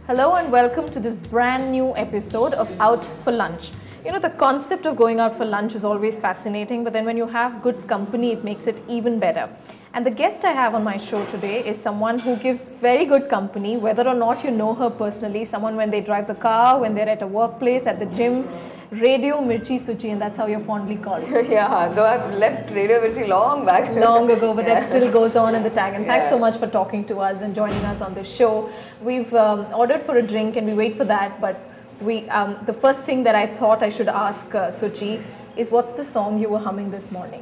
Hello and welcome to this brand new episode of Out for Lunch. You know, the concept of going out for lunch is always fascinating, but then when you have good company, it makes it even better. And the guest I have on my show today is someone who gives very good company, whether or not you know her personally, someone when they drive the car, when they're at a workplace, at the gym, Radio Mirchi Suchi, and that's how you're fondly called. Yeah, though I've left Radio Mirchi long back. Long ago, but that still goes on in the tag. And thanks so much for talking to us and joining us on this show. We've ordered for a drink and we wait for that, but the first thing that I thought I should ask Suchi is, what's the song you were humming this morning?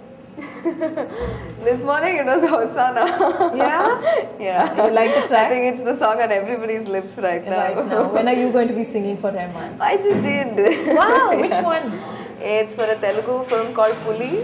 This morning it was Hosanna. Yeah? Yeah. You like the track? I think it's the song on everybody's lips right now. Right now. When are you going to be singing for Rahman? I just did. Wow, which one? It's for a Telugu film called Puli,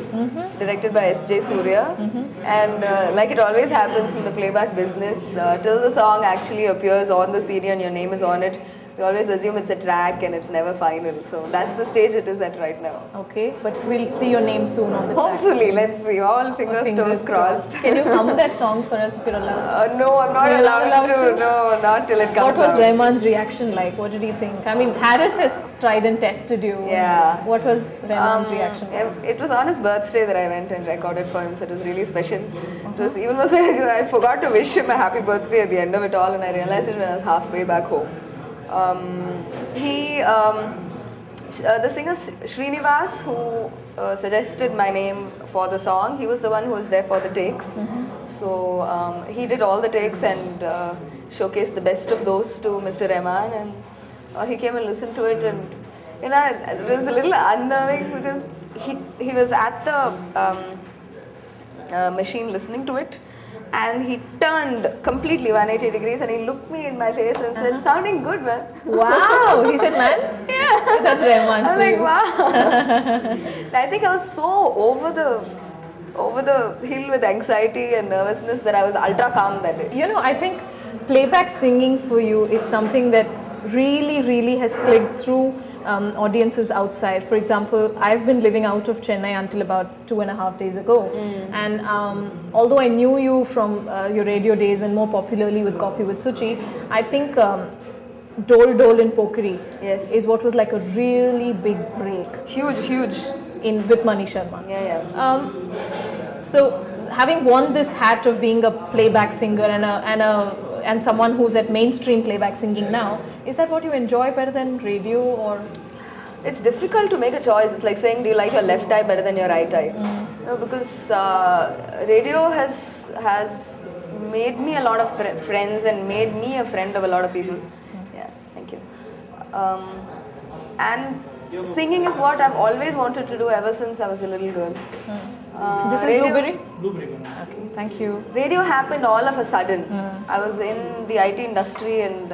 directed by S.J. Surya. And like it always happens in the playback business, till the song actually appears on the CD and your name is on it, we always assume it's a track and it's never final. So that's the stage it is at right now. Okay, but we'll see your name soon on the track. Hopefully, let's see. All fingers toes crossed. Can you hum that song for us if you're allowed? No, I'm not allowed to. No, not till it comes out. What was Rahman's reaction like? What did he think? I mean, Harris has tried and tested you. Yeah. What was Rahman's reaction? It was on his birthday that I went and recorded for him, so it was really special. It was even was when I forgot to wish him a happy birthday at the end of it all, and I realized it when I was halfway back home. The singer Srinivas, who suggested my name for the song, he was the one who was there for the takes. So he did all the takes and showcased the best of those to Mr. Rahman, and he came and listened to it, and you know, it was a little unnerving because he was at the machine listening to it. And he turned completely 180 degrees and he looked me in my face and said, sounding good, man. Wow. He said, man? Yeah. That's Rahman. I was like, wow. I think I was so over the hill with anxiety and nervousness that I was ultra calm that day. You know, I think playback singing for you is something that really has clicked through audiences outside. For example, I've been living out of Chennai until about 2.5 days ago. And although I knew you from your radio days and more popularly with Coffee with Suchi, I think Dol Dol in Pokeri is what was like a really big break. Huge. With Mani Sharma. Yeah. So having worn this hat of being a playback singer and someone who's at mainstream playback singing now, is that what you enjoy better than radio? Or it's difficult to make a choice. It's like saying, do you like your left eye better than your right eye? No, because radio has made me a lot of friends and made me a friend of a lot of people. Yeah, thank you. And singing is what I've always wanted to do ever since I was a little girl. This is Blueberry? Blueberry. Okay, thank you. Radio happened all of a sudden. I was in the IT industry and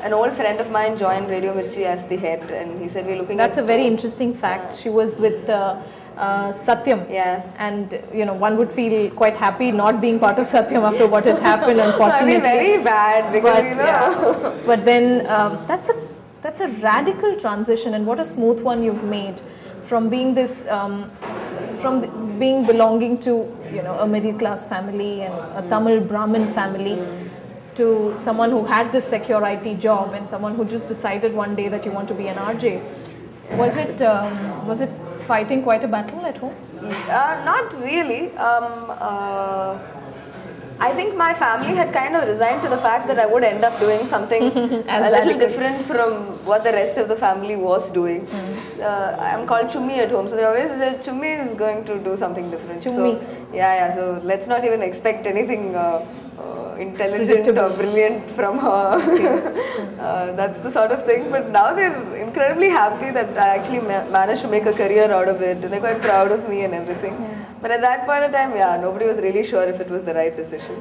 an old friend of mine joined Radio Mirchi as the head, and he said, we're looking That's a very interesting fact. She was with Satyam. Yeah. And, you know, one would feel quite happy not being part of Satyam after what has happened, unfortunately. I mean, very bad because, you know. Yeah. But then that's a radical transition, and what a smooth one you've made from being this, being belonging to, you know, a middle class family and a Tamil Brahmin family, to someone who had this secure IT job and someone who just decided one day that you want to be an RJ. Was it fighting quite a battle at home? Not really. I think my family had kind of resigned to the fact that I would end up doing something a little different from what the rest of the family was doing. I'm called Chummi at home, so they always said Chummi is going to do something different. Chummi. So, so let's not even expect anything intelligent or brilliant from her. That's the sort of thing. But now they're incredibly happy that I actually managed to make a career out of it. They're quite proud of me and everything. But at that point of time, nobody was really sure if it was the right decision.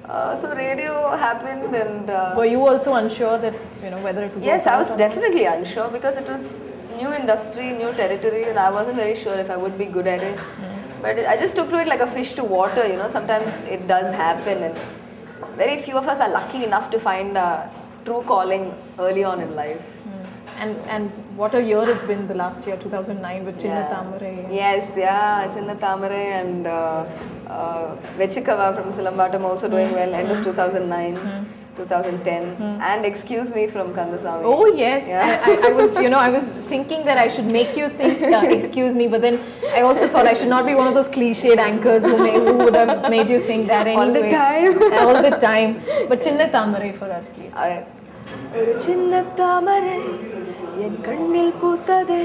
So radio happened, and were you also unsure that, you know, whether it would? Yes, I was definitely unsure because it was new industry, new territory, and I wasn't very sure if I would be good at it. But I just took to it like a fish to water. You know, sometimes it does happen, and very few of us are lucky enough to find a true calling early on in life. And what a year it's been, the last year, 2009, with Chinna Thamare. Yes, Chinna Thamare and Vechikava from Silambatam also doing well, end of 2009. 2010, and Excuse Me from Kandasamy. Oh yes, yeah. I was, I was thinking that I should make you sing Excuse Me, but then I also thought I should not be one of those cliched anchors who would have made you sing that anyway. All the time. All the time. But Chinna Tamarai for us, please. ஒரு சின்ன தாமரை என் கண்ணில் பூத்ததே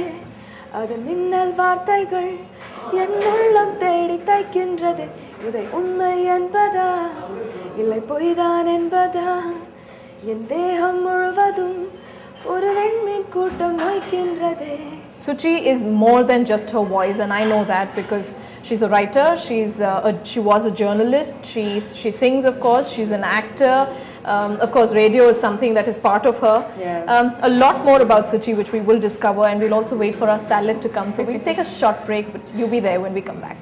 அதன் மின்னல் வார்த்தைகள் என் உள்ளம் தேடி தைக்கின்றது இதை உண்மை என்பதா இல்லை பொய்தான் என்பதா என் தேகம் முழுவதும் ஒரு வெண்மீன் கூட்டம் வைக்கின்றதே. Suchi is more than just her voice, and I know that because she's a writer, she was a journalist, she sings, of course, she's an actor. Of course, radio is something that is part of her. Yeah. A lot more about Suchi, which we will discover, and we'll also wait for our salad to come. So we'll take a short break, but you'll be there when we come back.